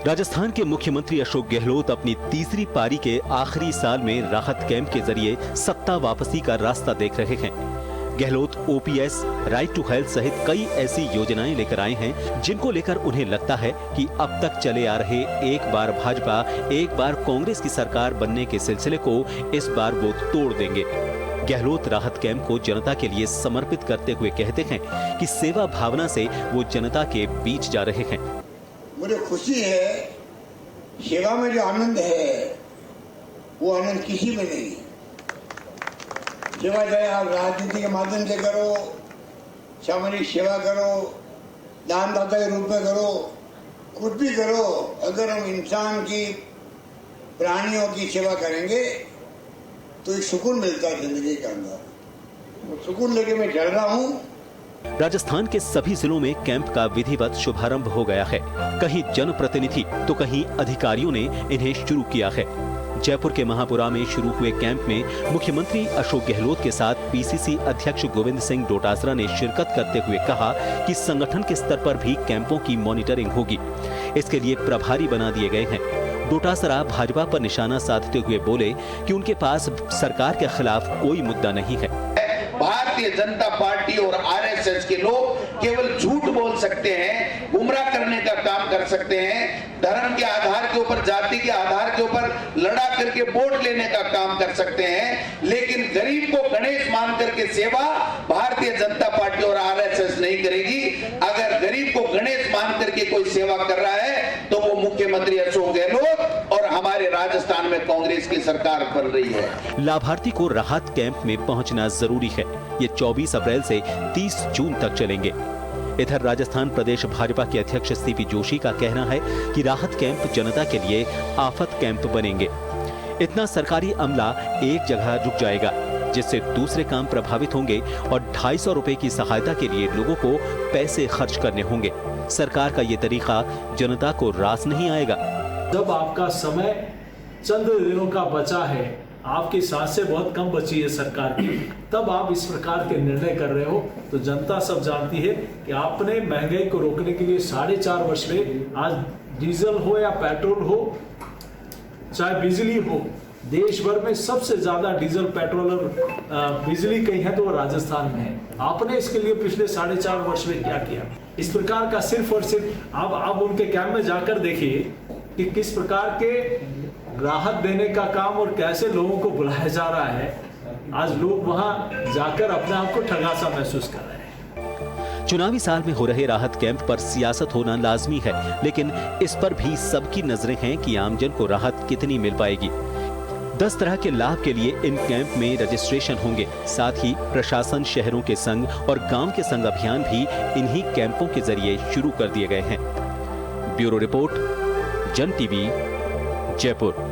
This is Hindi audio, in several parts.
राजस्थान के मुख्यमंत्री अशोक गहलोत अपनी तीसरी पारी के आखिरी साल में राहत कैंप के जरिए सत्ता वापसी का रास्ता देख रहे हैं। Gehlot OPS, right to health सहित कई ऐसी योजनाएं लेकर आए हैं जिनको लेकर उन्हें लगता है कि अब तक चले आ रहे एक बार भाजपा एक बार कांग्रेस की सरकार बनने के सिलसिले को इस बार वो तोड़ देंगे। गहलोत राहत कैंप को जनता के लिए समर्पित करते हुए कहते हैं कि सेवा भावना से वो जनता के बीच जा रहे हैं। मुझे खुशी है, सेवा में जो आनंद है वो आनंद किसी में नहीं है। सेवा चाहे आप राजनीति के माध्यम से करो, सामाजिक सेवा करो, दानदाता के रूप में करो, कुछ भी करो, अगर हम इंसान की, प्राणियों की सेवा करेंगे तो एक सुकून मिलता है जिंदगी के अंदर। सुकून लेके मैं चल रहा हूँ। राजस्थान के सभी जिलों में कैंप का विधिवत शुभारंभ हो गया है। कहीं जनप्रतिनिधि तो कहीं अधिकारियों ने इन्हें शुरू किया है। जयपुर के महापुरा में शुरू हुए कैंप में मुख्यमंत्री अशोक गहलोत के साथ पीसीसी अध्यक्ष गोविंद सिंह डोटासरा ने शिरकत करते हुए कहा कि संगठन के स्तर पर भी कैंपों की मॉनिटरिंग होगी। इसके लिए प्रभारी बना दिए गए हैं। डोटासरा भाजपा पर निशाना साधते हुए बोले कि उनके पास सरकार के खिलाफ कोई मुद्दा नहीं है। भारतीय जनता पार्टी और आरएसएस के लोग केवल झूठ बोल सकते हैं, गुमराह करने का काम कर सकते हैं, धर्म के आधार के ऊपर, जाति के आधार के ऊपर लड़ा करके वोट लेने का काम कर सकते हैं, लेकिन गरीब को गणेश मान करके सेवा भारतीय जनता पार्टी और आरएसएस नहीं करेगी। अगर गरीब को गणेश मान करके कोई सेवा कर रहा है तो वो मुख्यमंत्री अशोक गहलोत और हमारे राजस्थान में कांग्रेस की सरकार बन रही है। लाभार्थी को राहत कैंप में पहुंचना जरूरी है। ये 24 अप्रैल से 30 जून तक चलेंगे। इधर राजस्थान प्रदेश भाजपा के अध्यक्ष सीपी जोशी का कहना है कि राहत कैंप जनता के लिए आफत कैंप बनेंगे। इतना सरकारी अमला एक जगह रुक जाएगा जिससे दूसरे काम प्रभावित होंगे और 250 रुपए की सहायता के लिए लोगों को पैसे खर्च करने होंगे। सरकार का ये तरीका जनता को रास नहीं आएगा। जब आपका समय चंद दिनों का बचा है, आपकी सांसें बहुत कम बची है सरकार की, तब आप इस प्रकार के निर्णय कर रहे हो तो जनता सब जानती है कि आपने महंगाई को रोकने के लिए 4.5 वर्ष में, आज डीजल हो या पेट्रोल हो चाहे बिजली हो, देश भर में सबसे ज्यादा डीजल, पेट्रोल और बिजली कहीं है तो वो राजस्थान में है। आपने इसके लिए पिछले 4.5 वर्ष में क्या किया? इस प्रकार का सिर्फ और सिर्फ आप उनके कैंप में जाकर देखिए कि किस प्रकार के राहत देने का काम और कैसे लोगों को बुलाया जा रहा है। आज लोग वहां जाकर अपने आप को ठगा सा महसूस कर रहे हैं। चुनावी साल में हो रहे राहत कैंप पर सियासत होना लाजमी है, लेकिन इस पर भी सबकी नजरें हैं कि आमजन को राहत कितनी मिल पाएगी। 10 तरह के लाभ के लिए इन कैंप में रजिस्ट्रेशन होंगे। साथ ही प्रशासन, शहरों के संघ और गांव के संघ अभियान भी इन्हीं कैंपों के जरिए शुरू कर दिए गए हैं। ब्यूरो रिपोर्ट, जन टीवी, जयपुर।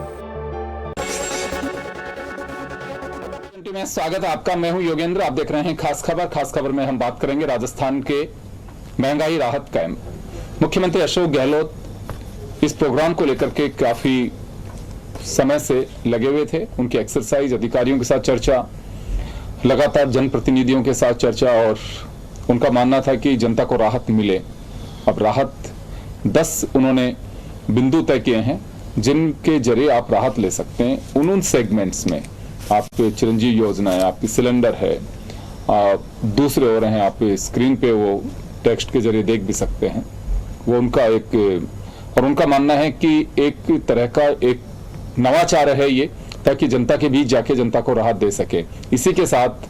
में स्वागत है आपका। मैं हूं योगेंद्र, आप देख रहे हैं खास खबर। खास खबर में हम बात करेंगे राजस्थान के महंगाई राहत कैंप। मुख्यमंत्री अशोक गहलोत इस प्रोग्राम को लेकर के काफी समय से लगे हुए थे। उनकी एक्सरसाइज, अधिकारियों के साथ चर्चा, लगातार जनप्रतिनिधियों के साथ चर्चा, और उनका मानना था कि जनता को राहत मिले। अब राहत 10 उन्होंने बिंदु तय किए हैं जिनके जरिए आप राहत ले सकते हैं। उन सेगमेंट्स में आपके चिरंजीवी योजना है, आपकी सिलेंडर है, दूसरे हो रहे हैं, आप स्क्रीन पे वो टेक्स्ट के जरिए देख भी सकते हैं। वो उनका एक, और उनका मानना है कि एक तरह का एक नवाचार है ये, ताकि जनता के बीच जाके जनता को राहत दे सके। इसी के साथ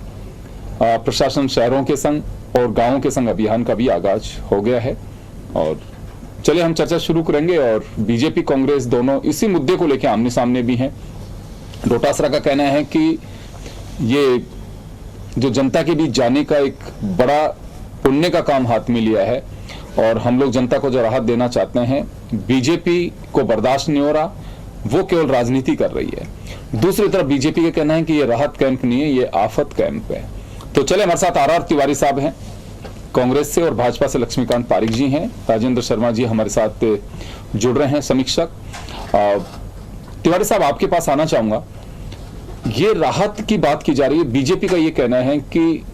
प्रशासन, शहरों के संग और गांवों के संग अभियान का भी आगाज हो गया है। और चलिए हम चर्चा शुरू करेंगे। और बीजेपी, कांग्रेस दोनों इसी मुद्दे को लेकर आमने सामने भी हैं। डोटासरा का कहना है कि ये जो जनता के बीच जाने का एक बड़ा पुण्य का काम हाथ में लिया है, और हम लोग जनता को जो राहत देना चाहते हैं, बीजेपी को बर्दाश्त नहीं हो रहा, वो केवल राजनीति कर रही है। दूसरी तरफ बीजेपी का कहना है कि ये राहत कैंप नहीं है, ये आफत कैंप है। तो चले, हमारे साथ आर तिवारी साहब हैं कांग्रेस से, और भाजपा से लक्ष्मीकांत पारिक जी हैं, राजेंद्र शर्मा जी हमारे साथ जुड़ रहे हैं, समीक्षक। तिवारी साहब, आपके पास आना चाहूंगा। ये राहत की बात की जा रही है, बीजेपी का ये कहना है कि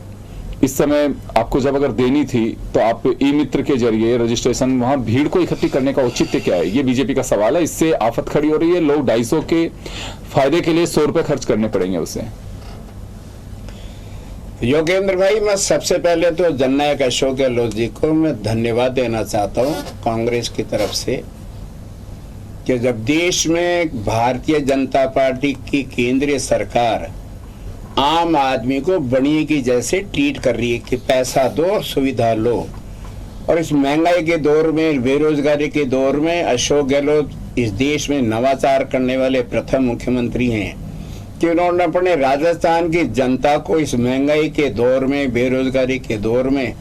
इस समय आपको जब अगर देनी थी तो आप ई मित्र के जरिए रजिस्ट्रेशन, वहां भीड़ को इकट्ठी करने का औचित्य क्या है? ये बीजेपी का सवाल है। इससे आफत खड़ी हो रही है। लोग 250 के फायदे के लिए 100 रुपए खर्च करने पड़ेंगे उसे। योगेंद्र भाई, मैं सबसे पहले तो जननायक अशोक गहलोत जी को मैं धन्यवाद देना चाहता हूं कांग्रेस की तरफ से कि जब देश में भारतीय जनता पार्टी की केंद्रीय सरकार आम आदमी को बनिए की जैसे ट्रीट कर रही है कि पैसा दो सुविधा लो, और इस महंगाई के दौर में, बेरोजगारी के दौर में अशोक गहलोत इस देश में नवाचार करने वाले प्रथम मुख्यमंत्री हैं कि उन्होंने अपने राजस्थान की जनता को इस महंगाई के दौर में, बेरोजगारी के दौर में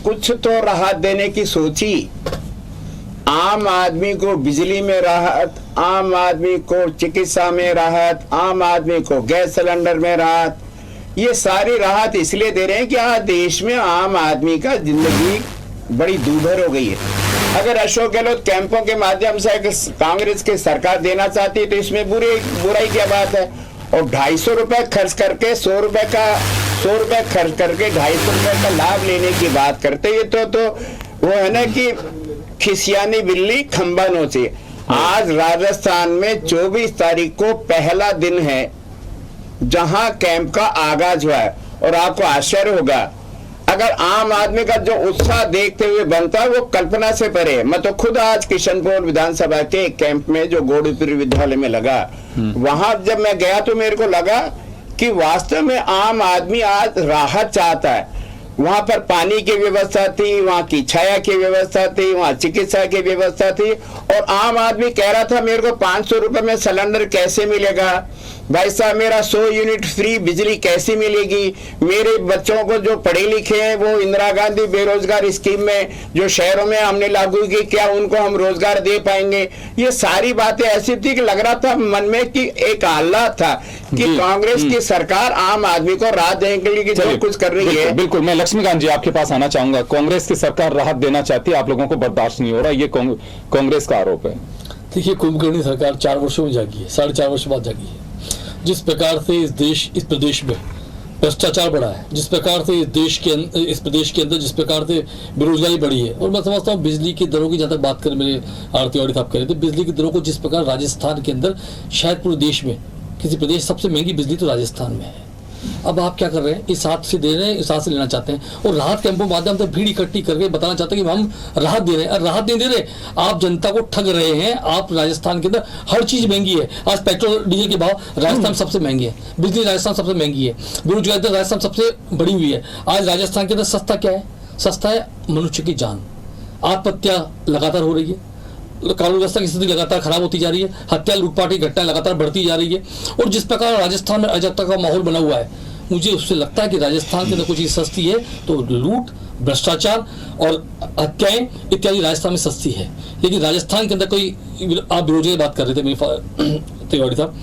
कुछ तो राहत देने की सोची। आम आदमी को बिजली में राहत, आम आदमी को चिकित्सा में राहत, आम आदमी को गैस सिलेंडर में राहत, ये सारी राहत इसलिए दे रहे हैं कि आज देश में आम आदमी का जिंदगी बड़ी दूभर हो गई है। अगर अशोक गहलोत कैंपों के माध्यम से कांग्रेस की सरकार देना चाहती है तो इसमें बुराई क्या बात है? और 250 रुपए खर्च करके 100 रुपए खर्च करके 250 रुपए का लाभ लेने की बात करते हैं तो वो है ना कि खिसियानी बिल्ली खंबा नोचे। आज राजस्थान में 24 तारीख को पहला दिन है जहां कैंप का आगाज हुआ है, और आपको आश्चर्य होगा अगर आम आदमी का जो उत्साह देखते हुए बनता है वो कल्पना से परे है। मैं तो खुद आज किशनपुर विधानसभा के एक कैंप में जो गोड़ीपुर विद्यालय में लगा, वहां जब मैं गया तो मेरे को लगा कि वास्तव में आम आदमी आज राहत चाहता है। वहां पर पानी की व्यवस्था थी, वहां की छाया की व्यवस्था थी, वहां चिकित्सा की व्यवस्था थी, और आम आदमी कह रहा था मेरे को 500 रुपए में सिलेंडर कैसे मिलेगा भाई साहब, मेरा 100 यूनिट फ्री बिजली कैसी मिलेगी, मेरे बच्चों को जो पढ़े लिखे हैं वो इंदिरा गांधी बेरोजगार स्कीम में जो शहरों में हमने लागू की, क्या उनको हम रोजगार दे पाएंगे? ये सारी बातें ऐसी थी कि लग रहा था मन में कि एक आह्लाद था कि कांग्रेस की सरकार आम आदमी को राहत देने के लिए जो कुछ कर रही है। बिल्कुल, मैं लक्ष्मीकांत जी आपके पास आना चाहूंगा। कांग्रेस की सरकार राहत देना चाहती है, आप लोगों को बर्दाश्त नहीं हो रहा, ये कांग्रेस का आरोप है। देखिए, कुंभकर्णी सरकार 4 वर्षों में जागी है, 4.5 वर्ष बाद जागी है। जिस प्रकार से इस प्रदेश में भ्रष्टाचार बढ़ा है, जिस प्रकार से इस प्रदेश के अंदर जिस प्रकार से बेरोजगारी बढ़ी है, और मैं समझता हूँ बिजली की दरों की जहाँ तक बात करें, मेरे आरती तिवारी साहब कह रहे थे, बिजली की दरों को जिस प्रकार राजस्थान के अंदर, शायद पूरे देश में किसी प्रदेश सबसे महंगी बिजली तो राजस्थान में है। अब आप क्या कर रहे हैं? इस हाथ से दे रहे हैं, इस हाथ से लेना चाहते हैं, और राहत कैंपों के माध्यम से भीड़ इकट्ठी करके बताना चाहते हैं कि हम राहत दे रहे हैं, और राहत नहीं दे रहे, आप जनता को ठग रहे हैं। आप राजस्थान के अंदर हर चीज महंगी है। आज पेट्रोल डीजल के भाव राजस्थान सबसे महंगे है, बिजली राजस्थान सबसे महंगी है, बेरोजगारी राजस्थान सबसे बढ़ी हुई है। आज राजस्थान के अंदर सस्ता क्या है? सस्ता है मनुष्य की जान। आत्महत्या लगातार हो रही है, कानून व्यवस्था की स्थिति लगातार खराब होती जा रही है, हत्या लूटपाट की घटनाएं लगातार बढ़ती जा रही है, और जिस प्रकार राजस्थान में अराजकता का माहौल बना हुआ है, मुझे उससे लगता है कि राजस्थान के अंदर कुछ चीज सस्ती है तो लूट, भ्रष्टाचार और हत्याएं इत्यादि राजस्थान में सस्ती है। लेकिन राजस्थान के अंदर कोई, आप बेरोजगारी बात कर रहे थे मेरे तिवारी साहब,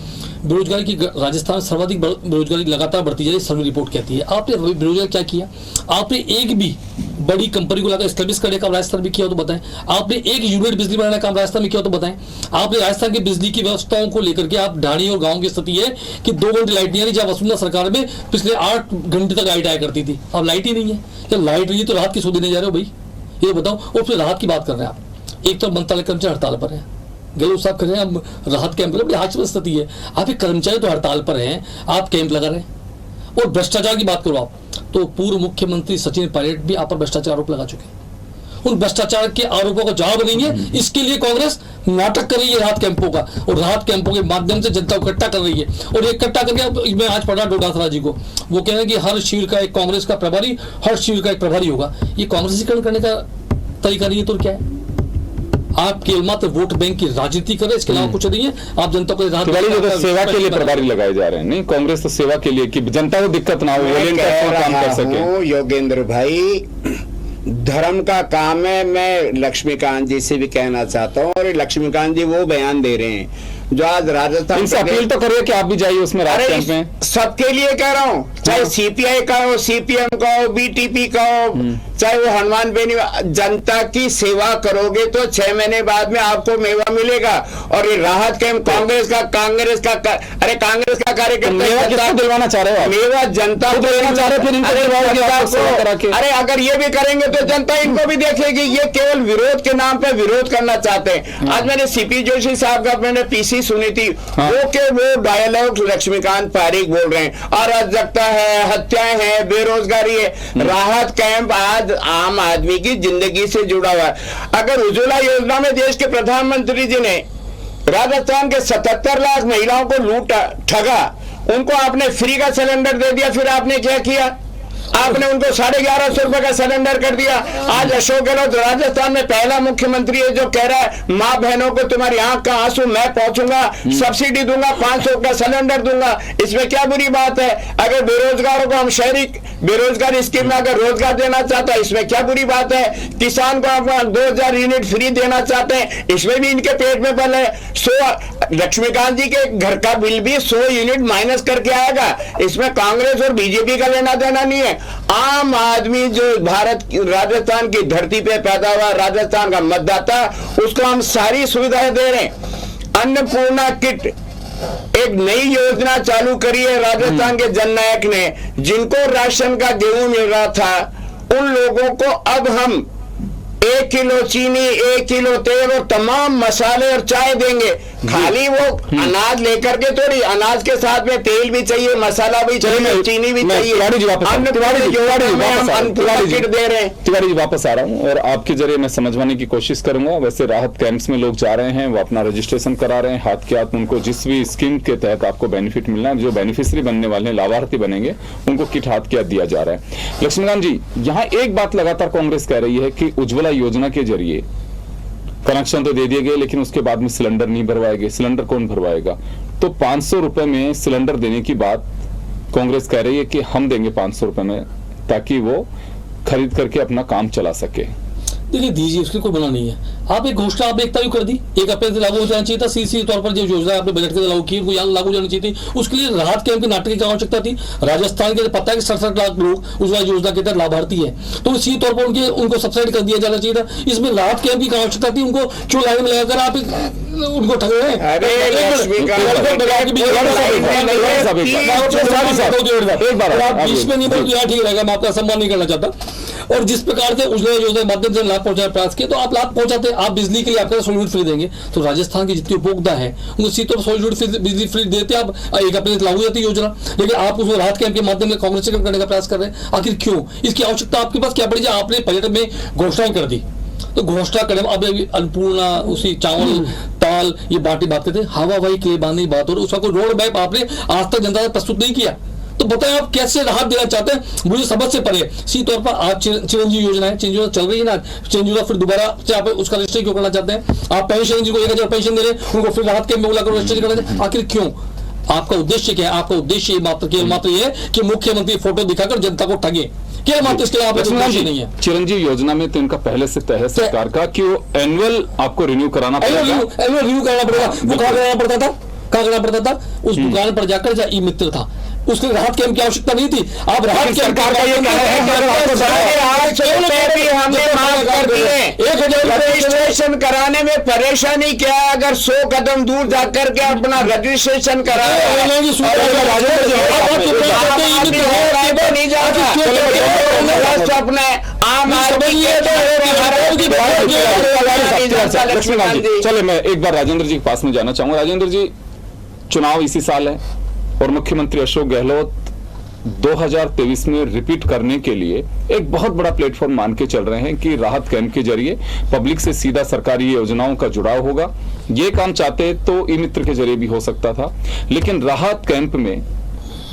बेरोजगारी की राजस्थान में सर्वाधिक बेरोजगारी लगातार बढ़ती जा रही है, सर्वे रिपोर्ट कहती है। आपने बेरोजगारी क्या किया? आपने एक भी बड़ी कंपनी को लगा स्टैब्लिश करने का राजस्थान में किया हो तो बताएं। आपने एक यूनिट बिजली बनाने का काम राजस्थान में किया हो तो बताएं। आपने राजस्थान की बिजली की व्यवस्थाओं को लेकर के, आप ढाणी और गांव की स्थिति है कि 2 घंटे लाइट नहीं आ रही, जब वसुंधरा सरकार में पिछले 8 घंटे तक लाइट आया करती थी, अब लाइट ही नहीं है। जब लाइट नहीं है तो राहत किसको देने जा रहे हो भाई, ये बताओ। और फिर राहत की बात कर रहे हैं आप, एक तो मंत्रालय कर्मचारी हड़ताल पर है, गहलोत साहब कह रहे हैं हम राहत कैंप लगा, बड़ी हास्यास्पद स्थिति है। आप एक कर्मचारी तो हड़ताल पर हैं, आप कैंप लगा रहे हैं। और भ्रष्टाचार की बात करो आप, तो पूर्व मुख्यमंत्री सचिन पायलट भी आप पर भ्रष्टाचार आरोप लगा चुके हैं। उन भ्रष्टाचार के आरोपों को जवाब देंगे, इसके लिए कांग्रेस नाटक कर रही है राहत कैंपों का, और राहत कैंपों के माध्यम से जनता को इकट्ठा कर रही है। और इकट्ठा करके मैं आज पढ़ा डोडासरा जी को, वो कह रहे हैं कि हर शिविर का एक कांग्रेस का प्रभारी, हर शिविर का एक प्रभारी होगा। ये कांग्रेसीकरण करने का तरीका नहीं है तो क्या है? आप केवल मात्र वोट बैंक की राजनीति करें, इसके अलावा कुछ नहीं है। आप जनता को तो सेवा के लिए प्रभारी लगाए जा रहे हैं, नहीं कांग्रेस तो सेवा के लिए कि जनता को दिक्कत ना हो, काम कर सके। योगेंद्र भाई, धर्म का काम है। मैं लक्ष्मीकांत जी से भी कहना चाहता हूँ, और लक्ष्मीकांत जी वो बयान दे रहे हैं जो आज राजस्थान इनसे अपील तो करिए कि आप भी जाइए उसमें, राजस्थान में सबके लिए कह रहा हूँ, चाहे सीपीआई का हो, सीपीएम का हो, बीटीपी का हो, चाहे वो हनुमान बेनी, जनता की सेवा करोगे तो 6 महीने बाद में आपको मेवा मिलेगा। और ये राहत कैंप कांग्रेस का अरे कांग्रेस का कार्यकर्ता दिलवाना चाह रहे हो? मेवा जनता को देना चाह रहे, फिर अरे अगर ये भी करेंगे तो जनता इनको भी देखेगी। ये केवल विरोध के नाम पे विरोध करना चाहते हैं। आज मैंने सीपी जोशी साहब का मैंने पीसी सुनी थी, वो डायलॉग लक्ष्मीकांत पारीक बोल रहे हैं, अराजकता है, हत्याएं हैं, बेरोजगारी है। राहत कैंप आज आम आदमी की जिंदगी से जुड़ा हुआ है। अगर उज्ज्वला योजना में देश के प्रधानमंत्री जी ने राजस्थान के 77 लाख महिलाओं को लूटा, ठगा, उनको आपने फ्री का सिलेंडर दे दिया, फिर आपने क्या किया? आपने उनको 1150 रुपए का सिलेंडर कर दिया। आज अशोक गहलोत राजस्थान में पहला मुख्यमंत्री है जो कह रहा है माँ बहनों को तुम्हारी आंख का आंसू मैं पहुंचूंगा, सब्सिडी दूंगा, 500 का सिलेंडर दूंगा। इसमें क्या बुरी बात है? अगर बेरोजगारों को हम शहरी बेरोजगारी स्कीम में अगर रोजगार देना चाहता है, इसमें क्या बुरी बात है? किसान को हम 2000 यूनिट फ्री देना चाहते हैं, इसमें भी इनके पेट में बल है। लक्ष्मीकांत जी के घर का बिल भी 100 यूनिट माइनस करके आएगा। इसमें कांग्रेस और बीजेपी का लेना देना नहीं है। आम आदमी जो भारत राजस्थान की धरती पे पैदा हुआ, राजस्थान का मतदाता, उसको हम सारी सुविधाएं दे रहे हैं। अन्नपूर्णा किट एक नई योजना चालू करी है राजस्थान के जननायक ने। जिनको राशन का गेहूं मिल रहा था उन लोगों को अब हम 1 किलो चीनी, 1 किलो तेल और तमाम मसाले और चाय देंगे। खाली वो अनाज लेकर के थोड़ी, अनाज के साथ में तेल भी चाहिए, मसाला भी चाहिए, चीनी भी चाहिए। तिवारी जी वापस आ रहा हूँ और आपके जरिए मैं समझवाने की कोशिश करूंगा। वैसे राहत कैंप्स में लोग जा रहे हैं, वो अपना रजिस्ट्रेशन करा रहे हैं, हाथ के हाथ उनको जिस भी स्कीम के तहत आपको बेनिफिट मिलना है, जो बेनिफिशियरी बनने वाले हैं, लाभार्थी बनेंगे, उनको किट हाथ के हाथ दिया जा रहा है। लक्ष्मीकांत जी, यहाँ एक बात लगातार कांग्रेस कह रही है कि उज्ज्वला योजना के जरिए कनेक्शन तो दे दिए गए, लेकिन उसके बाद में सिलेंडर नहीं भरवाए गए। सिलेंडर कौन भरवाएगा? तो 500 रुपए में सिलेंडर देने की बात कांग्रेस कह रही है कि हम देंगे 500 रुपए में, ताकि वो खरीद करके अपना काम चला सके। देखिए, दीजिए, उसकी कोई मना नहीं है। आप एक घोषणा आप एक तय कर दी, 1 अप्रैल से लागू हो जाना चाहिए था। सीसी तौर पर जो योजना आपने बजट के लागू की, वो यहाँ लागू जानी चाहिए थी। उसके लिए राहत कैंप के नाटक की आवश्यकता थी। राजस्थान के पता है कि 67 लाख लोग उस योजना के तहत लाभार्थी है, तो इसी तौर पर उनको सब्सिडी कर दिया जाना चाहिए था। इसमें राहत कैंप की आवश्यकता थी। उनको क्यों लाइन में लगाकर आप उनको ठग रहे हैं? बीच में नहीं बोल, ठीक रहेगा, मैं आपका सम्मान नहीं करना चाहता। और जिस प्रकार से उज्ज्वला योजना के माध्यम से लाभ पहुंचाने प्रयास किए, तो आप लाभ पहुंचाते, आप बिजली के लिए आपका 100 यूनिट फ्री देंगे, तो राजस्थान की जितनी उपभोक्ता है उनको सीधे तौर पर 100 यूनिट बिजली फ्री देते, आप 1 अप्रैल से लागू जाती योजना। लेकिन आप उसको राहत कैंप के माध्यम से कांग्रेस करने का प्रयास कर रहे हैं। आखिर क्यों? इसकी आवश्यकता आपके पास क्या पड़ी? आपने बजट में घोषणाएं कर दी, तो घोषणा करें अब अन्नपूर्णा, उसी चावल दाल, ये बाटी बात करते, हवा वही के बांधने की बात हो रही, उसका कोई रोड मैप आपने आज तक जनता से प्रस्तुत नहीं किया। तो बताएं आप कैसे राहत देना चाहते हैं? मुझे समझ से परे सी तौर पर आप चिरंजीवी योजना है, चिरंजीवी चल रही है ना, चिरंजीवी फिर दोबारा से आप उसका रजिस्टर क्यों करना चाहते हैं? आप पेंशन जिनको 1000 पेंशन दे रहे हैं, उनको फिर राहत के में बुलाकर रजिस्टर करना चाहते हैं। आखिर क्यों? आपका उद्देश्य क्या है? आपका उद्देश्य केवल मात्र ये है कि मुख्यमंत्री फोटो दिखाकर जनता को ठगे, क्या मात्र इसके लिए उद्देश्य नहीं है? चिरंजीवी योजना में तो इनका पहले से तय है सरकार का कि वो एनुअल आपको रिन्यू कराना पड़ेगा। एनुअल रिन्यू कराना पड़ेगा। वो कहाँ कराना पड़ता था? कहाँ करना पड़ता था? उस दुकान पर जाकर, जहाँ ई मित्र था, उसके राहत कैंप की आवश्यकता नहीं थी। आप राहत सरकार का ये कहना है कि हमने माफ कर दिए, 1000 रजिस्ट्रेशन कराने में परेशानी क्या है? अगर 100 कदम दूर जाकर के अपना रजिस्ट्रेशन कराए अपने आम आदमी। चले, मैं एक बार राजेंद्र जी के पास में जाना चाहूंगा। राजेंद्र जी, चुनाव इसी साल है और मुख्यमंत्री अशोक गहलोत 2023 में रिपीट करने के लिए एक बहुत बड़ा प्लेटफॉर्म मान के चल रहे हैं कि राहत कैंप के जरिए पब्लिक से सीधा सरकारी योजनाओं का जुड़ाव होगा। ये काम चाहते तो ई मित्र के जरिए भी हो सकता था, लेकिन राहत कैंप में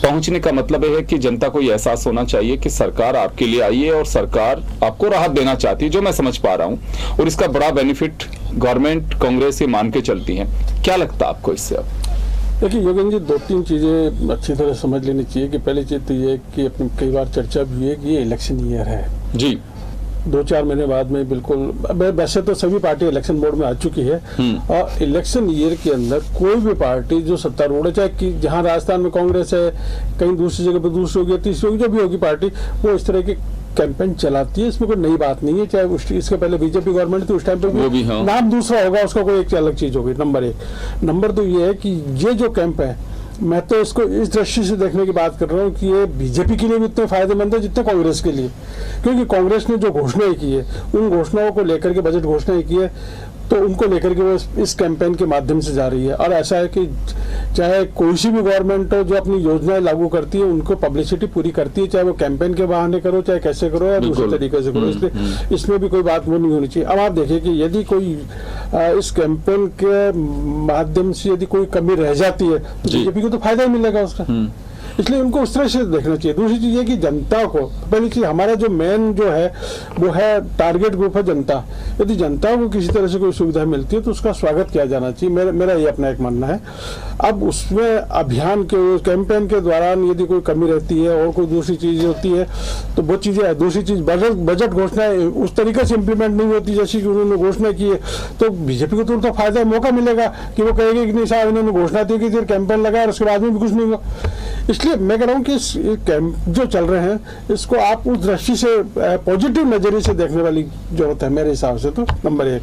पहुंचने का मतलब है कि जनता को यह एहसास होना चाहिए कि सरकार आपके लिए आई है और सरकार आपको राहत देना चाहती है, जो मैं समझ पा रहा हूं, और इसका बड़ा बेनिफिट गवर्नमेंट कांग्रेस ये मान के चलती है। क्या लगता है आपको इससे? अब देखिए योगेंद्र जी, 2-3 चीज़ें अच्छी तरह समझ लेनी चाहिए कि पहली चीज़ तो ये है कि अपनी कई बार चर्चा भी है कि ये इलेक्शन ईयर है जी। 2-4 महीने बाद में बिल्कुल, वैसे तो सभी पार्टी इलेक्शन मोड में आ चुकी है, और इलेक्शन ईयर के अंदर कोई भी पार्टी जो सत्तारूढ़ है, चाहे कि जहां राजस्थान में कांग्रेस है, कहीं दूसरी जगह पर दूसरी होगी, तीसरी होगी, जो भी होगी पार्टी, वो इस तरह के कैंपेन चलाती है, इसमें कोई नई बात नहीं है। चाहे इसके पहले बीजेपी गवर्नमेंट थी, उस टाइम पे वो भी हाँ। नाम दूसरा होगा, उसका कोई एक अलग चीज होगी। नंबर 1। नंबर 2 ये है कि ये जो कैंप है, मैं तो इसको इस दृष्टि से देखने की बात कर रहा हूँ कि ये बीजेपी के लिए भी इतने फायदेमंद है जितने कांग्रेस के लिए, क्योंकि कांग्रेस ने जो घोषणाएं की है, उन घोषणाओं को लेकर के, बजट घोषणाएं की है, तो उनको लेकर के वो इस कैंपेन के माध्यम से जा रही है। और ऐसा है कि चाहे कोई सी भी गवर्नमेंट हो जो अपनी योजनाएं लागू करती है, उनको पब्लिसिटी पूरी करती है, चाहे वो कैंपेन के बहाने करो, चाहे कैसे करो या दूसरे तरीके से करो। इसलिए इसमें भी कोई बात वो नहीं होनी चाहिए। अब आप देखिए कि यदि कोई इस कैंपेन के माध्यम से यदि कोई कमी रह जाती है तो बीजेपी को तो फायदा ही मिलेगा उसका, इसलिए उनको उस तरह से देखना चाहिए। दूसरी चीज ये कि जनता को, पहली चीज हमारा जो मेन जो है वो है टारगेट ग्रुप है जनता। यदि जनता को किसी तरह से कोई सुविधा मिलती है तो उसका स्वागत किया जाना चाहिए, मेरा ये अपना एक मानना है। अब उसमें अभियान के कैंपेन के दौरान यदि कोई कमी रहती है और कोई दूसरी चीज होती है तो वो चीजें है। दूसरी चीज बजट घोषणाएं उस तरीके से इम्प्लीमेंट नहीं होती जैसी कि उन्होंने घोषणा की है, तो बीजेपी को तो उनका फायदा मौका मिलेगा कि वो कहेगी कि नहीं साहब इन्होंने घोषणा थी कि कैंपेन लगाया और उसके बाद में भी कुछ नहीं हुआ। इसलिए मैं कह रहा हूँ कि इस कैंप जो चल रहे हैं इसको आप उस दृष्टि से पॉजिटिव नजरिए से देखने वाली जरूरत है मेरे हिसाब से। तो नंबर 1।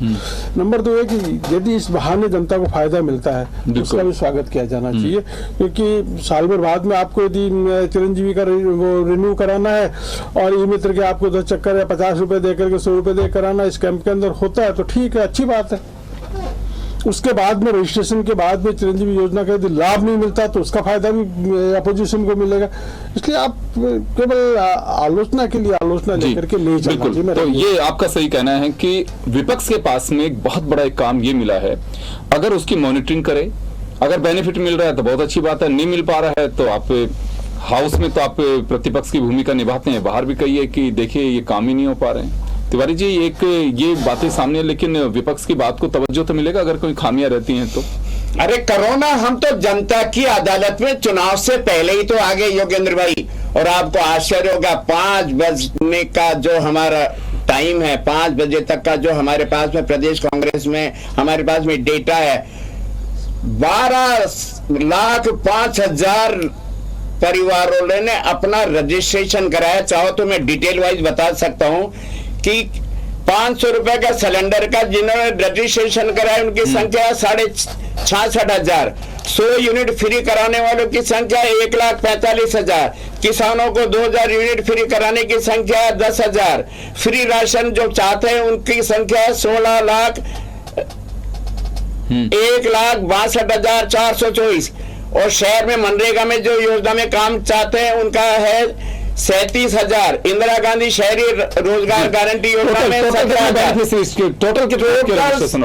नंबर 2 है कि यदि इस बहाने जनता को फायदा मिलता है तो उसका भी स्वागत किया जाना चाहिए, क्योंकि साल भर बाद में आपको यदि चिरंजीवी का वो रिन्यू कराना है और ई मित्र के आपको 10 चक्कर या 50 रुपए देकर के 100 रुपए दे कराना इस कैंप के अंदर होता है तो ठीक है, अच्छी बात है। उसके बाद में रजिस्ट्रेशन के बाद में चिरंजीवी योजना का यदि लाभ नहीं मिलता तो उसका फायदा भी अपोजिशन को मिलेगा। इसलिए आप केवल आलोचना के लिए आलोचना लेकर के नहीं चलना चाहिए। तो ये आपका सही कहना है कि विपक्ष के पास में एक बहुत बड़ा एक काम ये मिला है, अगर उसकी मॉनिटरिंग करे, अगर बेनिफिट मिल रहा है तो बहुत अच्छी बात है, नहीं मिल पा रहा है तो आप हाउस में तो आप प्रतिपक्ष की भूमिका निभाते हैं, बाहर भी कहिए कि देखिए ये काम ही नहीं हो पा रहे हैं। तिवारी जी एक ये बातें सामने, लेकिन विपक्ष की बात को तवज्जो तो मिलेगा अगर कोई खामियां रहती हैं तो। अरे कोरोना, हम तो जनता की अदालत में चुनाव से पहले ही तो आ गए योगेंद्र भाई, और आपको आश्चर्य होगा 5 बजने का जो हमारा टाइम है, 5 बजे तक का जो हमारे पास में प्रदेश कांग्रेस में हमारे पास में डेटा है, 12,05,000 परिवारों ने अपना रजिस्ट्रेशन कराया। चाहो तो मैं डिटेल वाइज बता सकता हूं कि 500 रुपए का सिलेंडर का जिन्होंने रजिस्ट्रेशन कराया उनकी संख्या 66,000। 100 यूनिट फ्री कराने वालों की संख्या 1,45,000। किसानों को 2,000 यूनिट फ्री कराने की संख्या 10,000। फ्री राशन जो चाहते हैं उनकी संख्या 1,62,424। और शहर में मनरेगा में जो योजना में काम चाहते हैं उनका है 37,000। इंदिरा गांधी शहरी रोजगार गारंटी योजना में 17,000। टोटल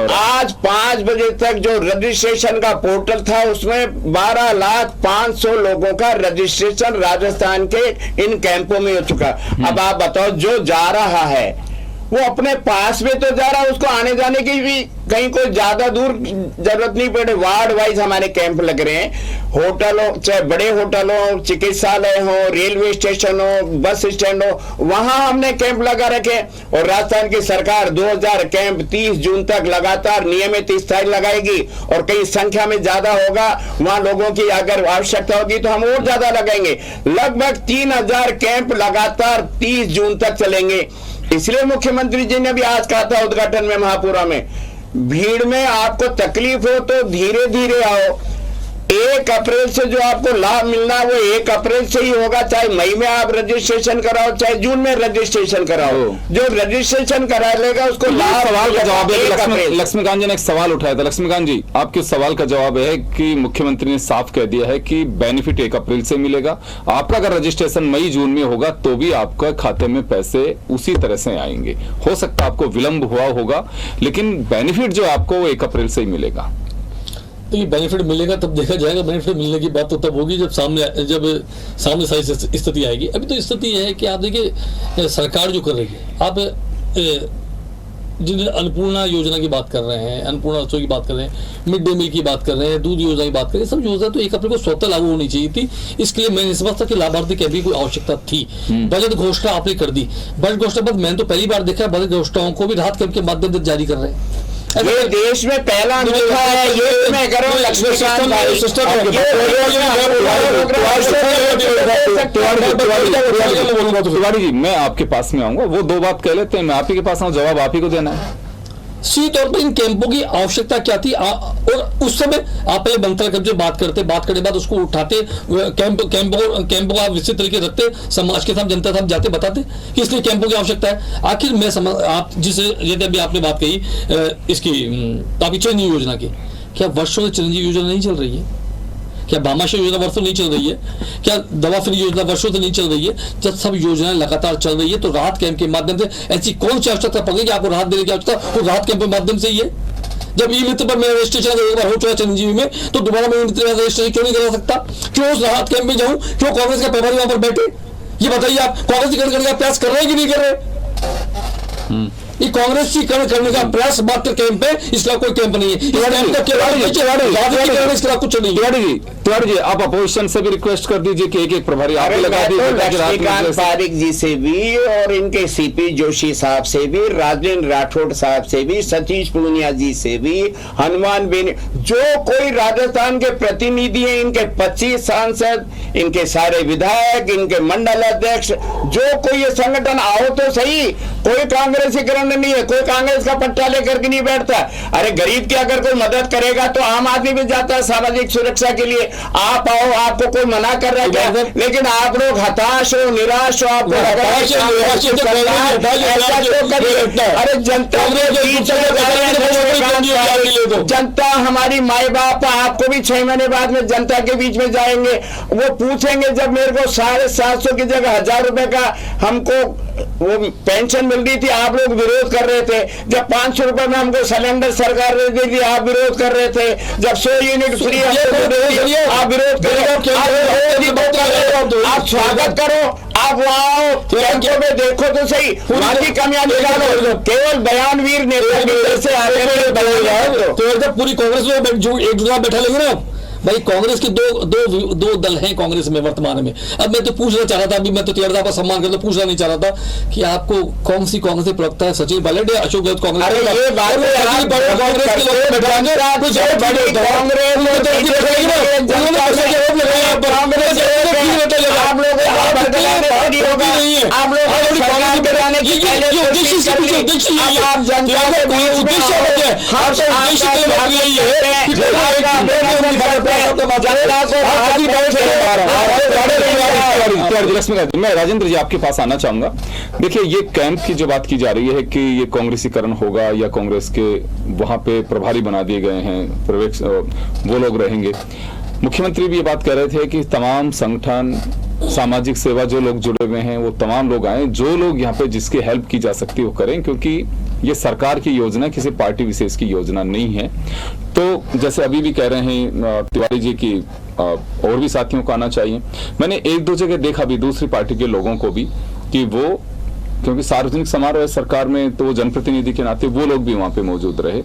आज 5 बजे तक जो रजिस्ट्रेशन का पोर्टल था उसमें 12,05,000 लोगों का रजिस्ट्रेशन राजस्थान के इन कैंपों में हो चुका। अब आप बताओ, जो जा रहा है वो अपने पास में तो जा रहा है, उसको आने जाने की भी कहीं कोई ज्यादा दूर जरूरत नहीं पड़े। वार्ड वाइज हमारे कैंप लग रहे हैं, होटलों, चाहे बड़े होटल हो, चिकित्सालय हो, रेलवे स्टेशन हो, बस स्टैंड हो, वहां हमने कैंप लगा रखे। और राजस्थान की सरकार 2000 कैंप 30 जून तक लगातार नियमित स्थायी लगाएगी, और कहीं संख्या में ज्यादा होगा वहां लोगों की अगर आवश्यकता होगी तो हम और ज्यादा लगाएंगे। लगभग 3000 कैंप लगातार 30 जून तक चलेंगे। इसलिए मुख्यमंत्री जी ने भी आज कहा था उद्घाटन में महापुरा में, भीड़ में आपको तकलीफ हो तो धीरे धीरे आओ। 1 अप्रैल से जो आपको लाभ मिलना वो 1 अप्रैल से ही होगा, चाहे मई में आप रजिस्ट्रेशन कराओ चाहे जून में रजिस्ट्रेशन कराओ। जो रजिस्ट्रेशन करा लेगा उसको लाभ। सवाल का जवाब है, लक्ष्मीकांत जी ने एक सवाल उठाया था। लक्ष्मीकांत जी, आपके सवाल का जवाब है कि मुख्यमंत्री ने साफ कह दिया है कि बेनिफिट 1 अप्रैल से मिलेगा। आपका अगर रजिस्ट्रेशन मई जून में होगा तो भी आपका खाते में पैसे उसी तरह से आएंगे। हो सकता है आपको विलंब हुआ होगा, लेकिन बेनिफिट जो आपको वो 1 अप्रैल से ही मिलेगा। तो ये बेनिफिट मिलेगा तब देखा जाएगा। बेनिफिट मिलने की बात तो तब होगी जब सामने सारी स्थिति आएगी। अभी तो स्थिति है कि आप देखिए सरकार जो कर रही है, आप जिन अन्नपूर्णा योजना की बात कर रहे हैं, अन्नपूर्णा रसोई की बात कर रहे हैं, मिड डे मील की बात कर रहे हैं, दूध योजना की बात कर रहे हैं, सब योजना तो 1 अप्रैल को स्वतः लागू होनी चाहिए थी। इसके लिए मैं इस बात कि लाभार्थी की भी कोई आवश्यकता थी। बजट घोषणा आपने कर दी, बजट घोषणा पर मैंने तो पहली बार देखा बजट घोषणाओं को भी राहत कैंप के माध्यम से जारी कर रहे हैं। ये देश में पहला अनूठा है, ये मैं कह रहा हूँ लक्ष्मीकांत भाई तिवारी जी, मैं आपके पास में आऊंगा, वो दो बात कह लेते हैं, मैं आप ही के पास आऊँ, जवाब आप ही को देना है। सीधे तौर पर इन कैंपों की आवश्यकता क्या थी, और उस समय आप पहले बनकर कब्जे बात करने के बाद उसको उठाते, कैंपों को आप विस्तृत तरीके से रखते, समाज के साथ, जनता के साथ जाते, बताते कि इसलिए कैंपों की आवश्यकता है। आखिर मैं आप जिसे यदि अभी आपने बात कही इसकी आपकी चिरंजीवी योजना की, क्या वर्षों से चिरंजीवी योजना नहीं चल रही है? क्या भामाशाह योजना वर्षों नहीं चल रही है? क्या दवा फ्री योजना वर्षों से नहीं चल रही है? जब सब योजनाएं लगातार चल रही है तो राहत कैंप के माध्यम से ऐसी कौन सी आवश्यकता पड़ गई कि आपको राहत देने की आवश्यकता, वो राहत कैंप के माध्यम से ही है। जब ई मित्र पर मेरा रजिस्ट्रेशन एक बार हो चुका चिरंजीवी में, तो दोबारा मैं रजिस्ट्रेशन क्यों नहीं करा सकता? क्यों उस राहत कैंप में जाऊं? क्यों कांग्रेस का प्रभारी वहां पर बैठे? ये बताइए, आप कांग्रेस करने का प्रयास कर रहे हैं कि नहीं कर रहे? ये कांग्रेस की करने का प्रयास मात्र कैंप है, इसका कोई कैंप नहीं है। तिवारी जी, आप अपोजिशन से भी रिक्वेस्ट कर दीजिए कि एक एक प्रभारी आप लगा दीजिए। लक्ष्मीकांत पारिक जी से भी और इनके सीपी जोशी साहब से भी, राजेंद्र राठौड़ साहब से भी, सतीश पूनिया जी से भी, हनुमान बेनी, जो कोई राजस्थान के प्रतिनिधि हैं, इनके 25 सांसद, इनके सारे विधायक, इनके मंडल अध्यक्ष, जो कोई ये संगठन आओ तो सही, कोई कांग्रेसीकरण नहीं है, कोई कांग्रेस का पट्टा लेकर के नहीं बैठता। अरे गरीब की अगर कोई मदद करेगा तो आम आदमी भी जाता है सामाजिक सुरक्षा के लिए। आप आओ, आपको कोई मना कर रहा है क्या? लेकिन आप लोग हताश हो, निराश हो, आपको अरे जनता हमारी माई बाप, आपको भी 6 महीने बाद में जनता के बीच में जाएंगे, वो पूछेंगे जब मेरे को 750 की जगह 1000 रुपए का हमको वो पेंशन मिल रही थी, आप लोग विरोध कर रहे थे। जब 500 रुपए में हमको सिलेंडर सरकार दे दी थी, आप विरोध कर रहे थे। जब 100 यूनिट फ्री आप विरोध कर रहे हो। आप स्वागत करो, आप आओ, कैंपों में देखो तो सही, बाकी कमियां निकालो। केवल बयानवीर नेता से तो जब पूरी कांग्रेस में एक दूसरा बैठा लेंगे ना भाई, कांग्रेस के दो दल हैं कांग्रेस में वर्तमान में। अब मैं तो पूछना चाह रहा था, अभी मैं तो तिवारी का सम्मान करता पूछना नहीं चाह रहा था कि आपको कौन सी कांग्रेस प्रवक्ता है, सचिन पायलट या अशोक गहलोत कांग्रेस? मैं राजेंद्र जी आपके पास आना चाहूंगा। देखिए, ये कैंप की जो बात की जा रही है कि ये कांग्रेसीकरण होगा या कांग्रेस के वहां पे प्रभारी बना दिए गए हैं, वो लोग रहेंगे। मुख्यमंत्री भी ये बात कह रहे थे कि तमाम संगठन, सामाजिक सेवा जो लोग जुड़े हुए हैं वो तमाम लोग आए, जो लोग यहाँ पे जिसकी हेल्प की जा सकती है वो करें, क्योंकि ये सरकार की योजना, किसी पार्टी विशेष की योजना नहीं है। तो जैसे अभी भी कह रहे हैं तिवारी जी की और भी साथियों को आना चाहिए। मैंने एक दो जगह देखा भी दूसरी पार्टी के लोगों को भी कि वो, क्योंकि सार्वजनिक समारोह है सरकार में, तो वो जनप्रतिनिधि के नाते वो लोग भी वहां पे मौजूद रहे।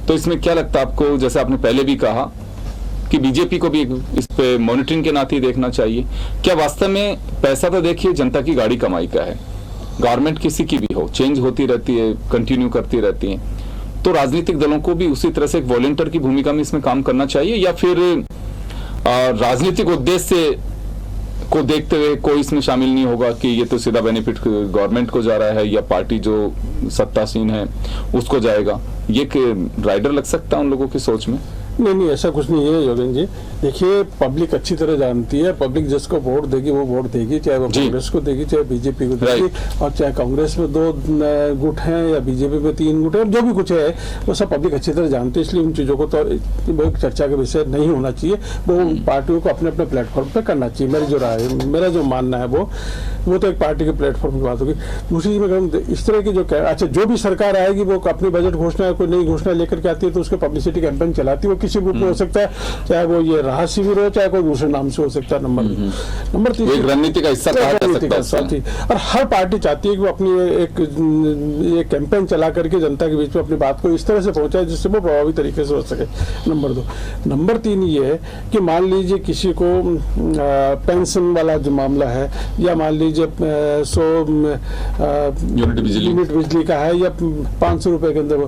तो इसमें क्या लगता है आपको, जैसे आपने पहले भी कहा कि बीजेपी को भी इस पे मॉनिटरिंग के नाते देखना चाहिए, क्या वास्तव में पैसा तो देखिए जनता की गाड़ी कमाई का है, गवर्नमेंट किसी की भी हो, चेंज होती रहती है, कंटिन्यू करती रहती है, तो राजनीतिक दलों को भी उसी तरह से एक वॉलंटियर की भूमिका में इसमें काम करना चाहिए, या फिर राजनीतिक उद्देश्य को देखते हुए कोई इसमें शामिल नहीं होगा कि ये तो सीधा बेनिफिट गवर्नमेंट को जा रहा है या पार्टी जो सत्तासीन है उसको जाएगा? ये राइडर लग सकता है उन लोगों की सोच में? नहीं, ऐसा कुछ नहीं है योगेंद्र जी। देखिए, पब्लिक अच्छी तरह जानती है, पब्लिक जिसको वोट देगी वो वोट देगी, चाहे वो कांग्रेस को देगी, चाहे बीजेपी को देगी, और चाहे कांग्रेस में 2 गुट हैं या बीजेपी में 3 गुट है, जो भी कुछ है वो सब पब्लिक अच्छी तरह जानती है। इसलिए उन चीज़ों को तो बहुत चर्चा का विषय नहीं होना चाहिए, वो पार्टियों को अपने अपने प्लेटफॉर्म पर करना चाहिए। मेरी जो राय है, मेरा जो मानना है वो तो एक पार्टी के प्लेटफॉर्म की बात होगी। दूसरी चीज में इस तरह की जो अच्छा, जो भी सरकार आएगी वो अपनी बजट घोषणा, कोई नई घोषणा लेकर के आती है तो उसके पब्लिसिटी कैंपेन चलाती है, वो किसी ग्रुप में हो सकता है, चाहे वो ये राहत शिविर हो, चाहे कोई दूसरे नाम से हो सकता है। नंबर 3 रणनीति का हिस्सा और हर पार्टी चाहती है कि वो अपनी एक कैंपेन चला करके जनता के बीच में अपनी बात को इस तरह से पहुंचाए जिससे वो प्रभावी तरीके से हो सके। नंबर 2। नंबर 3 ये है कि मान लीजिए किसी को पेंशन वाला जो मामला है, या मान लीजिए 100 यूनिट बिजली का है या 500 रुपए के अंदर,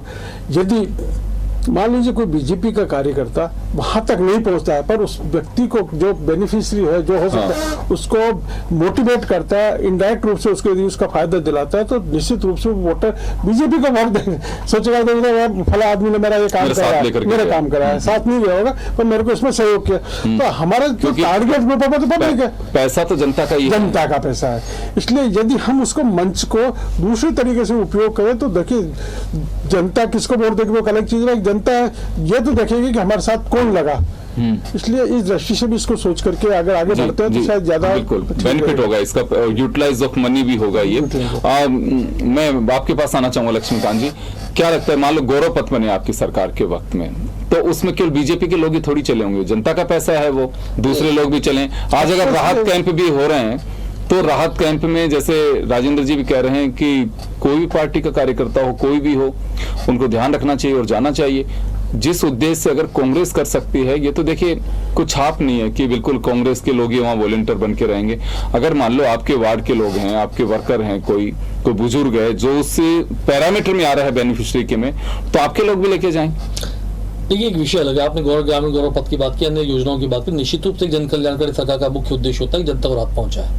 यदि मान लीजिए कोई बीजेपी का कार्यकर्ता वहां तक नहीं पहुंचता है, पर उस व्यक्ति को जो बेनिफिशियरी है, जो हो सकता है, उसको मोटिवेट करता है, इनडायरेक्ट रूप से उसके लिए उसका फायदा दिलाता है, तो निश्चित रूप से वोटर बीजेपी को वोट देंगे। सोचेगा तो फला आदमी ने मेरा ये काम करा है, मेरा काम करा है, साथ नहीं गया होगा पर मेरे को इसमें सहयोग किया। तो हमारा जो टारगेट ग्रुप है तो पब्लिक है, पैसा तो जनता का ही, जनता का पैसा है। इसलिए यदि हम उसको मंच को दूसरे तरीके से उपयोग करें तो देखिए, जनता किसको वोट देगी वो अलग चीज है, जनता ये तो देखेगी कि हमारे साथ कौन लगा। इसलिए इस दृष्टि से भी इसको सोच करके अगर आगे बढ़ते हैं तो शायद ज्यादा बेनिफिट होगा, इसका यूटिलाइज ऑफ मनी भी होगा ये। मैं आपके पास आना चाहूंगा लक्ष्मीकांत जी, क्या लगता है, मान लो गौरव पथ बने आपकी सरकार के वक्त में, तो उसमें केवल बीजेपी के लोग ही थोड़ी चले होंगे, जनता का पैसा है, वो दूसरे लोग भी चले। आज अगर राहत कैंप भी हो रहे हैं तो राहत कैंप में जैसे राजेंद्र जी भी कह रहे हैं कि कोई भी पार्टी का कार्यकर्ता हो, कोई भी हो, उनको ध्यान रखना चाहिए और जाना चाहिए। जिस उद्देश्य से अगर कांग्रेस कर सकती है, ये तो देखिए कुछ छाप नहीं है कि बिल्कुल कांग्रेस के लोग ही वहां वॉलंटियर बन के रहेंगे। अगर मान लो आपके वार्ड के लोग हैं, आपके वर्कर हैं, कोई बुजुर्ग है जो उस पैरामीटर में आ रहा है बेनिफिशियरी के में, तो आपके लोग भी लेके जाएं। देखिए, एक विषय अलग है, आपने ग्रामीण गौरव पथ की बात की, अन्य योजनाओं की बात की। निश्चित रूप से जन कल्याणकारी सरकार का मुख्य उद्देश्य होता है कि जनता को राहत पहुंचाए,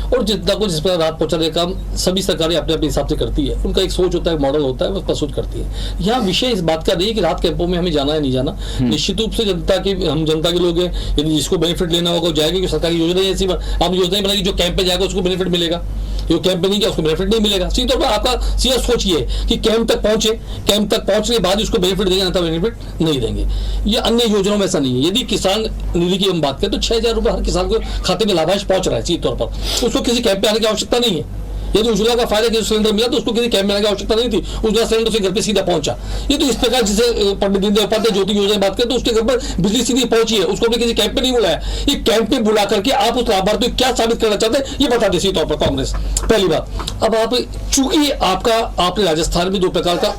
और जनता को जिस प्रकार राहत पहुंचाने का काम सभी सरकारें अपने अपने हिसाब से करती है, उनका एक सोच होता है, मॉडल होता है, वो प्रस्तुत करती है। यहाँ विषय इस बात का नहीं है कि राहत कैंपों में हमें जाना है नहीं जाना। निश्चित रूप से हम जनता के लोग हैं, यदि जिसको बेनिफिट लेना होगा जाएगा, कि सरकारी योजना ऐसी आपने योजना बनाई जो कैंप पे जाएगा उसको बेनिफिट मिलेगा, जो कैंप पे नहीं गया उसको बेनिफिट नहीं मिलेगा। सीधे तौर पर आपका सीधा सोच ये है कि कैंप तक पहुंचे, कैंप तक पहुंचने के बाद उसको बेनिफिट देंगे, अन्यथा बेनिफिट नहीं देंगे। ये अन्य योजनाओं में ऐसा नहीं है। यदि किसान निधि की हम बात करें तो 6,000 रुपए हर किसान को खाते में लाभांश पहुंच रहा है सीधे तौर पर, उसको किसी कैंप पे आने की आवश्यकता नहीं है। यदि उज्ज्वला का फायदा किसी सिलेंडर मिला तो उसको किसी कैंप में आने की आवश्यकता नहीं थी, उज्ज्वला सिलेंडर से घर पे सीधा पहुंचा। ये तो इस प्रकार जिसे पंडित दीनदयाल उपाध्याय ज्योति योजना की बात करें तो उसके घर पर बिजली सीधी पहुंची है, उसको भी किसी कैंप पे नहीं बुलाया। ये कैंप पे बुला करके आप उस लाभार्थी को क्या साबित करना चाहते हैं ये बता दे सीधे तौर पर कांग्रेस। पहली बात, अब आप चूंकि आपने राजस्थान में 2 प्रकार का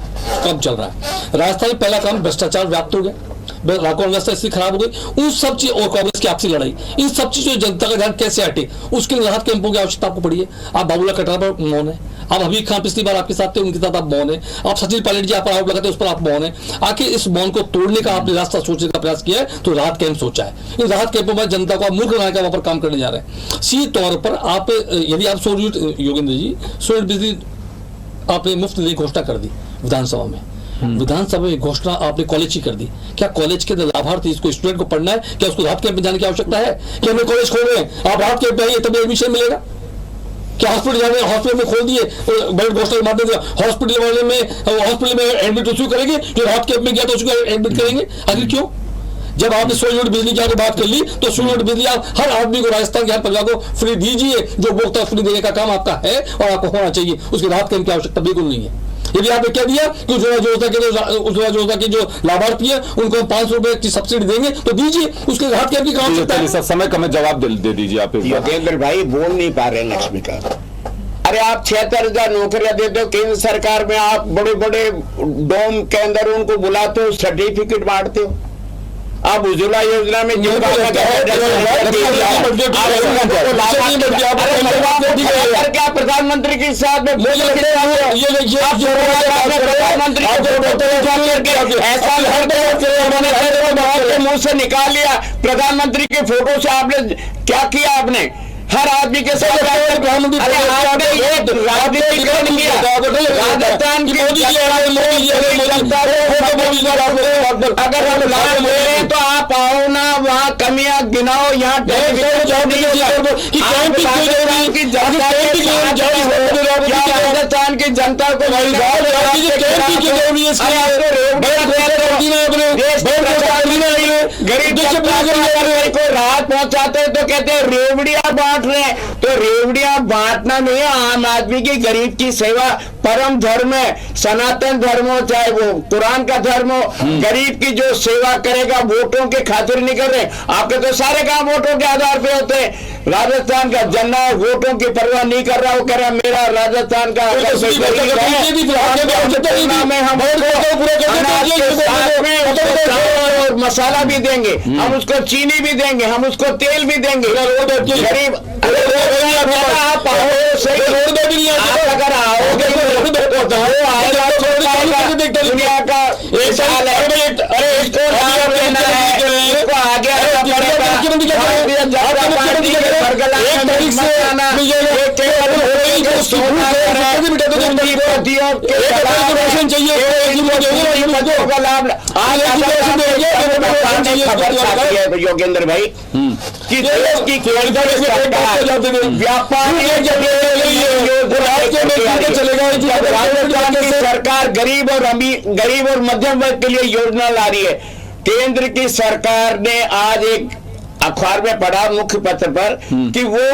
काम चल रहा है। राजस्थान में पहला काम भ्रष्टाचार व्याप्त हो गया, व्यवस्था इससे खराब हो गई, उन सब चीज और कांग्रेस की आपसी लड़ाई, इन सब चीजों जनता का ध्यान कैसे हटे, उसके लिए राहत कैंपों की आवश्यकता आपको पड़ी है। आप बाबूलाल कटारा पर मौन है, आप हबीब खान पिछली बार आपके साथ थे, उनके साथ आप मौन है, आप सचिन पायलट जी आप पर आरोप लगाते हैं उस पर आप मौन है। आखिर इस मौन को तोड़ने का आपने रास्ता सोचने का प्रयास किया है तो राहत कैंप सोचा है। इन राहत कैंपों में जनता को मूर्ख बनाने का वहां पर काम करने जा रहे हैं। सीधे तौर पर आप यदि आप योगेंद्र जी 100 बिजली आपने मुफ्त देने की घोषणा कर दी विधानसभा में, विधानसभा में घोषणा आपने कॉलेज की कर दी। क्या कॉलेज के लाभार्थी इसको स्टूडेंट को पढ़ना है, क्या उसको राहत कैंप में जाने की आवश्यकता है कि हमें कॉलेज खोल रहे हैं, आप राहत कैंप में आइए तभी एडमिशन मिलेगा? क्या हॉस्पिटल जाने, हॉस्पिटल में खोल दिए बजट घोषणा के माध्यम से, हॉस्पिटल में एडमिट उसको करेंगे जो राहत कैंप में गया तो उसको एडमिट करेंगे? आखिर क्यों? जब आपने 100 यूनिट बिजली की बात कर ली तो 100 यूनिट बिजली आप हर आदमी को, राजस्थान के हर प्रजा को फ्री दीजिए, जो उपभोक्ता फ्री देने का काम आपका है और आपको होना चाहिए। उसकी राहत कैंप की आवश्यकता बिल्कुल नहीं है। यदि आपने क्या दिया कि उज्ज्वला योजना के जो लाभार्थी है उनको 500 रुपए की सब्सिडी देंगे तो दीजिए, उसके राहत कैंप की आवश्यकता है। समय का मैं जवाब दे दीजिए आप। योगेंद्र भाई बोल नहीं पा रहे लक्ष्मीकांत। अरे आप 76,000 नौकरियां देते हो केंद्र सरकार में, आप बड़े बड़े डोम के अंदर उनको बुलाते हो, सर्टिफिकेट बांटते हो। आप उज्ज्वला योजना में क्या प्रधानमंत्री के साथ में मुंह से निकाल लिया, प्रधानमंत्री के फोटो से आपने क्या किया? आपने हर आदमी के साथ राजस्थान की अगर हम लाभ मिले तो आप आओ ना, वहाँ कमियां गिनाओ, यहाँ राजस्थान की जनता को गरीब को राहत पहुंचाते हैं तो कहते हैं रेवड़ियां बांट रहे हैं। तो रेवड़ियां बांटना नहीं है, आम आदमी की, गरीब की सेवा परम धर्म है, सनातन धर्म हो चाहे वो कुरान का धर्म हो। गरीब की जो सेवा करेगा वोटों के खातिर नहीं कर रहे। आपके तो सारे काम वोटों के आधार पे होते हैं। राजस्थान का जनता वोटों की परवाह नहीं कर रहा, वो कह रहा मेरा राजस्थान का और मसाला भी देंगे, हम उसको चीनी भी देंगे, हम उसको तेल भी देंगे। गरीब आप आओ सही, अगर आओगे दुनिया का एक साल है, तारीख से मिल जाएगा। राशन चाहिए योगेंद्र भाई कि देश की सरकार गरीब और मध्यम वर्ग के लिए योजना ला रही है। केंद्र की सरकार ने आज एक अखबार में पढ़ा मुख्य पत्र पर कि वो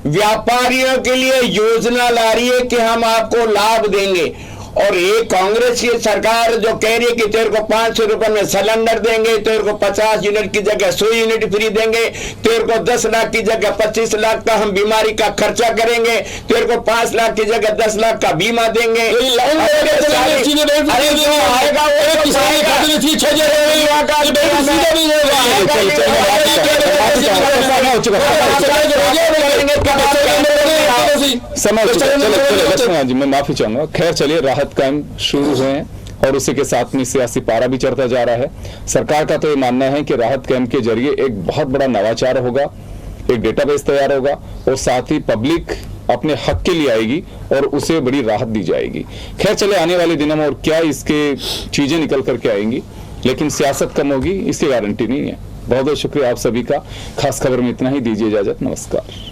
व्यापारियों के लिए योजना ला रही है कि हम आपको लाभ देंगे। और ये कांग्रेस की सरकार जो कह रही है कि तेरे को 500 रुपए में सिलेंडर देंगे, तेरे को 50 यूनिट की जगह 100 यूनिट फ्री देंगे, तेरे को 10 लाख की जगह 25 लाख का हम बीमारी का खर्चा करेंगे, तेरे को 5 लाख की जगह 10 लाख का बीमा देंगे। जी मैं माफी चाहूंगा। खैर चलिए, राहत कैंप शुरू हुए हैं और उसी के साथ में सियासी पारा भी चढ़ता जा रहा है। सरकार का तो ये मानना है कि राहत कैंप के जरिए एक बहुत बड़ा नवाचार होगा, एक डेटाबेस तैयार होगा और साथ ही पब्लिक अपने हक के लिए आएगी और उसे बड़ी राहत दी जाएगी। खैर चले, आने वाले दिनों में और क्या इसके चीजें निकल करके आएंगी, लेकिन सियासत कम होगी इसकी गारंटी नहीं है। बहुत बहुत शुक्रिया आप सभी का। खास खबर में इतना ही, दीजिए इजाजत, नमस्कार।